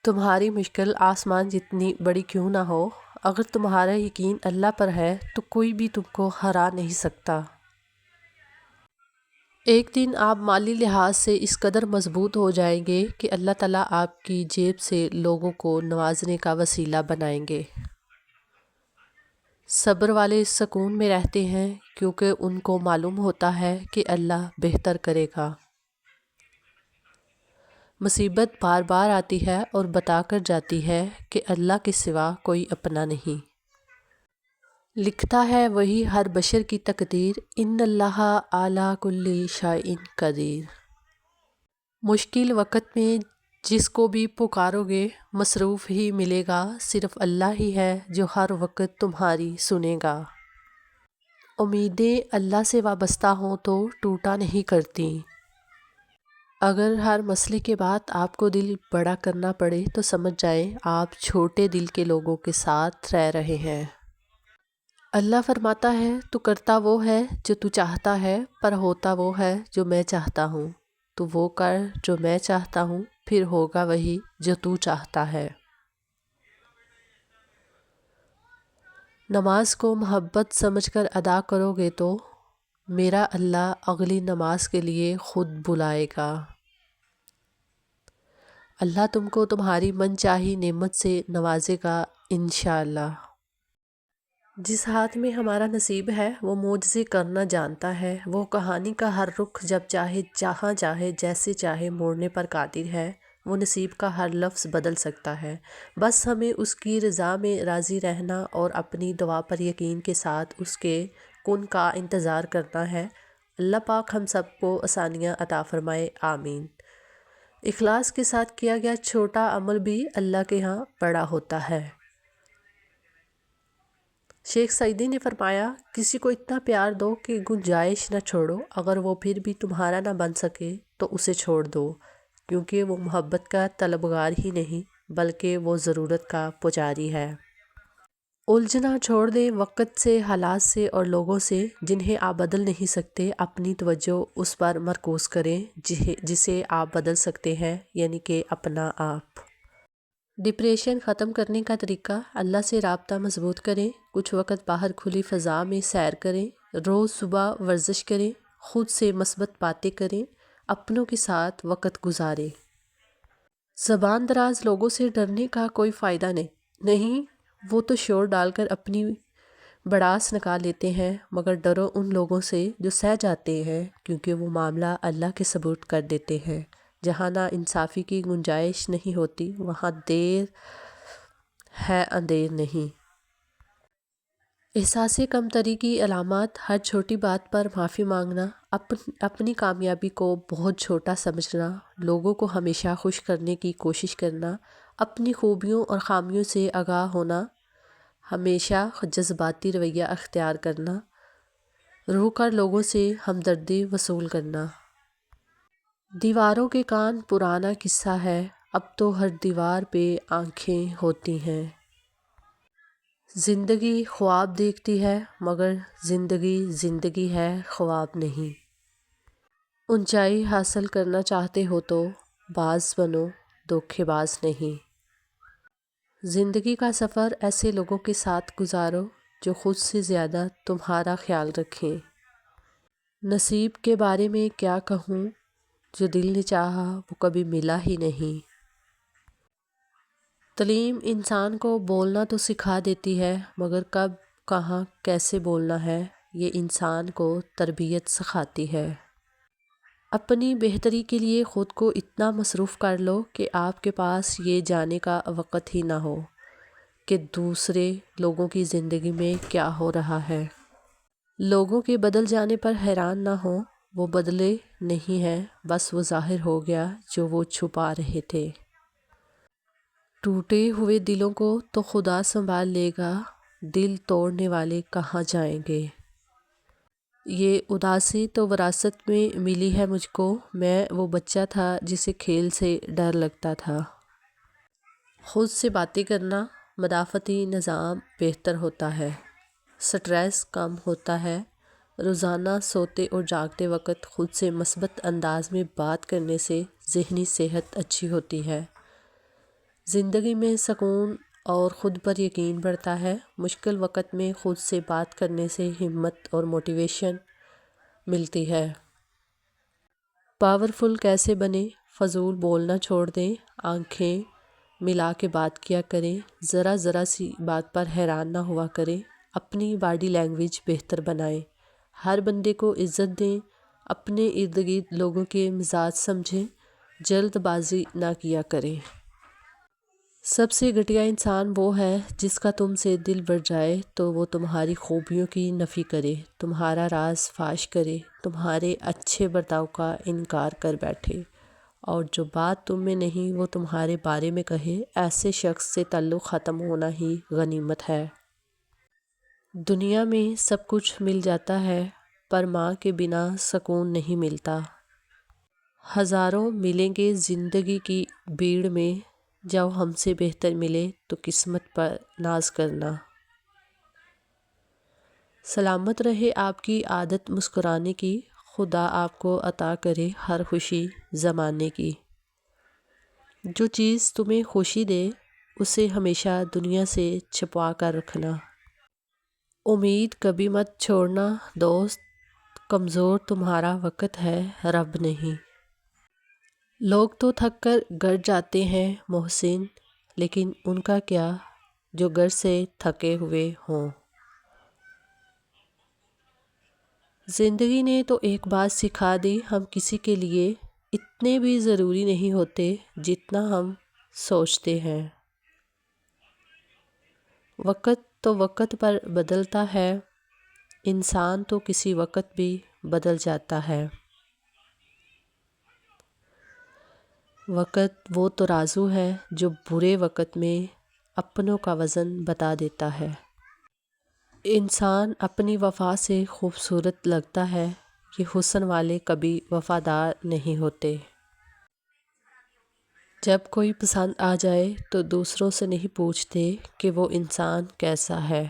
تمہاری مشکل آسمان جتنی بڑی کیوں نہ ہو، اگر تمہارا یقین اللہ پر ہے تو کوئی بھی تم کو ہرا نہیں سکتا۔ ایک دن آپ مالی لحاظ سے اس قدر مضبوط ہو جائیں گے کہ اللہ تعالیٰ آپ کی جیب سے لوگوں کو نوازنے کا وسیلہ بنائیں گے۔ صبر والے سکون میں رہتے ہیں کیونکہ ان کو معلوم ہوتا ہے کہ اللہ بہتر کرے گا۔ مصیبت بار بار آتی ہے اور بتا کر جاتی ہے کہ اللہ کے سوا کوئی اپنا نہیں۔ لکھتا ہے وہی ہر بشر کی تقدیر، ان اللہ علی کل شیء قدیر۔ مشکل وقت میں جس کو بھی پکارو گے مصروف ہی ملے گا، صرف اللہ ہی ہے جو ہر وقت تمہاری سنے گا۔ امیدیں اللہ سے وابستہ ہوں تو ٹوٹا نہیں کرتیں۔ اگر ہر مسئلے کے بعد آپ کو دل بڑا کرنا پڑے تو سمجھ جائیں آپ چھوٹے دل کے لوگوں کے ساتھ رہ رہے ہیں۔ اللہ فرماتا ہے تو کرتا وہ ہے جو تو چاہتا ہے، پر ہوتا وہ ہے جو میں چاہتا ہوں۔ تو وہ کر جو میں چاہتا ہوں، پھر ہوگا وہی جو تو چاہتا ہے۔ نماز کو محبت سمجھ کر ادا کرو گے تو میرا اللہ اگلی نماز کے لیے خود بلائے گا۔ اللہ تم کو تمہاری من چاہی نعمت سے نوازے گا انشاءاللہ۔ جس ہاتھ میں ہمارا نصیب ہے وہ معجزے کرنا جانتا ہے، وہ کہانی کا ہر رخ جب چاہے جہاں چاہے جیسے چاہے موڑنے پر قادر ہے، وہ نصیب کا ہر لفظ بدل سکتا ہے۔ بس ہمیں اس کی رضا میں راضی رہنا اور اپنی دعا پر یقین کے ساتھ اس کے کن کا انتظار کرنا ہے۔ اللہ پاک ہم سب کو آسانیاں عطا فرمائے، آمین۔ اخلاص کے ساتھ کیا گیا چھوٹا عمل بھی اللہ کے ہاں بڑا ہوتا ہے۔ شیخ سعدی نے فرمایا، کسی کو اتنا پیار دو کہ گنجائش نہ چھوڑو، اگر وہ پھر بھی تمہارا نہ بن سکے تو اسے چھوڑ دو، کیونکہ وہ محبت کا طلبگار ہی نہیں بلکہ وہ ضرورت کا پجاری ہے۔ الجھنا چھوڑ دیں وقت سے، حالات سے اور لوگوں سے جنہیں آپ بدل نہیں سکتے۔ اپنی توجہ اس پر مرکوز کریں جسے آپ بدل سکتے ہیں، یعنی کہ اپنا آپ۔ ڈپریشن ختم کرنے کا طریقہ، اللہ سے رابطہ مضبوط کریں، کچھ وقت باہر کھلی فضا میں سیر کریں، روز صبح ورزش کریں، خود سے مثبت باتیں کریں، اپنوں کے ساتھ وقت گزاریں۔ زبان دراز لوگوں سے ڈرنے کا کوئی فائدہ نہیں، وہ تو شور ڈال کر اپنی بڑاس نکال لیتے ہیں، مگر ڈرو ان لوگوں سے جو سہ جاتے ہیں، کیونکہ وہ معاملہ اللہ کے سپرد کر دیتے ہیں۔ جہاں نا انصافی کی گنجائش نہیں ہوتی وہاں دیر ہے اندھیر نہیں۔ احساس کمتری کی علامات، ہر چھوٹی بات پر معافی مانگنا، اپنی کامیابی کو بہت چھوٹا سمجھنا، لوگوں کو ہمیشہ خوش کرنے کی کوشش کرنا، اپنی خوبیوں اور خامیوں سے آگاہ ہونا، ہمیشہ جذباتی رویہ اختیار کرنا، رو کر لوگوں سے ہمدردی وصول کرنا۔ دیواروں کے کان پرانا قصہ ہے، اب تو ہر دیوار پہ آنکھیں ہوتی ہیں۔ زندگی خواب دیکھتی ہے مگر زندگی زندگی ہے، خواب نہیں۔ اونچائی حاصل کرنا چاہتے ہو تو باز بنو، دھوکے باز نہیں۔ زندگی کا سفر ایسے لوگوں کے ساتھ گزارو جو خود سے زیادہ تمہارا خیال رکھیں۔ نصیب کے بارے میں کیا کہوں، جو دل نے چاہا وہ کبھی ملا ہی نہیں۔ تعلیم انسان کو بولنا تو سکھا دیتی ہے مگر کب، کہاں، کیسے بولنا ہے یہ انسان کو تربیت سکھاتی ہے۔ اپنی بہتری کے لیے خود کو اتنا مصروف کر لو کہ آپ کے پاس یہ جاننے کا وقت ہی نہ ہو کہ دوسرے لوگوں کی زندگی میں کیا ہو رہا ہے۔ لوگوں کے بدل جانے پر حیران نہ ہو، وہ بدلے نہیں ہیں، بس وہ ظاہر ہو گیا جو وہ چھپا رہے تھے۔ ٹوٹے ہوئے دلوں کو تو خدا سنبھال لے گا، دل توڑنے والے کہاں جائیں گے۔ یہ اداسی تو وراثت میں ملی ہے مجھ کو، میں وہ بچہ تھا جسے کھیل سے ڈر لگتا تھا۔ خود سے باتیں کرنا، مدافعتی نظام بہتر ہوتا ہے، سٹریس کم ہوتا ہے۔ روزانہ سوتے اور جاگتے وقت خود سے مثبت انداز میں بات کرنے سے ذہنی صحت اچھی ہوتی ہے۔ زندگی میں سکون اور خود پر یقین بڑھتا ہے۔ مشکل وقت میں خود سے بات کرنے سے ہمت اور موٹیویشن ملتی ہے۔ پاورفل کیسے بنیں؟ فضول بولنا چھوڑ دیں، آنکھیں ملا کے بات کیا کریں، ذرا سی بات پر حیران نہ ہوا کریں، اپنی باڈی لینگویج بہتر بنائیں، ہر بندے کو عزت دیں، اپنے ارد گرد لوگوں کے مزاج سمجھیں، جلد بازی نہ کیا کریں۔ سب سے گھٹیا انسان وہ ہے جس کا تم سے دل بڑھ جائے تو وہ تمہاری خوبیوں کی نفی کرے، تمہارا راز فاش کرے، تمہارے اچھے برتاؤ کا انکار کر بیٹھے، اور جو بات تم میں نہیں وہ تمہارے بارے میں کہے۔ ایسے شخص سے تعلق ختم ہونا ہی غنیمت ہے۔ دنیا میں سب کچھ مل جاتا ہے پر ماں کے بنا سکون نہیں ملتا۔ ہزاروں ملیں گے زندگی کی بھیڑ میں، جب ہم سے بہتر ملے تو قسمت پر ناز کرنا۔ سلامت رہے آپ کی عادت مسکرانے کی، خدا آپ کو عطا کرے ہر خوشی زمانے کی۔ جو چیز تمہیں خوشی دے اسے ہمیشہ دنیا سے چھپا کر رکھنا۔ امید کبھی مت چھوڑنا دوست، کمزور تمہارا وقت ہے رب نہیں۔ لوگ تو تھک کر گھر جاتے ہیں محسن، لیکن ان کا کیا جو گھر سے تھکے ہوئے ہوں۔ زندگی نے تو ایک بات سکھا دی، ہم کسی کے لیے اتنے بھی ضروری نہیں ہوتے جتنا ہم سوچتے ہیں۔ وقت تو وقت پر بدلتا ہے، انسان تو کسی وقت بھی بدل جاتا ہے۔ وقت وہ ترازو ہے جو برے وقت میں اپنوں کا وزن بتا دیتا ہے۔ انسان اپنی وفا سے خوبصورت لگتا ہے، یہ حسن والے کبھی وفادار نہیں ہوتے۔ جب کوئی پسند آ جائے تو دوسروں سے نہیں پوچھتے کہ وہ انسان کیسا ہے۔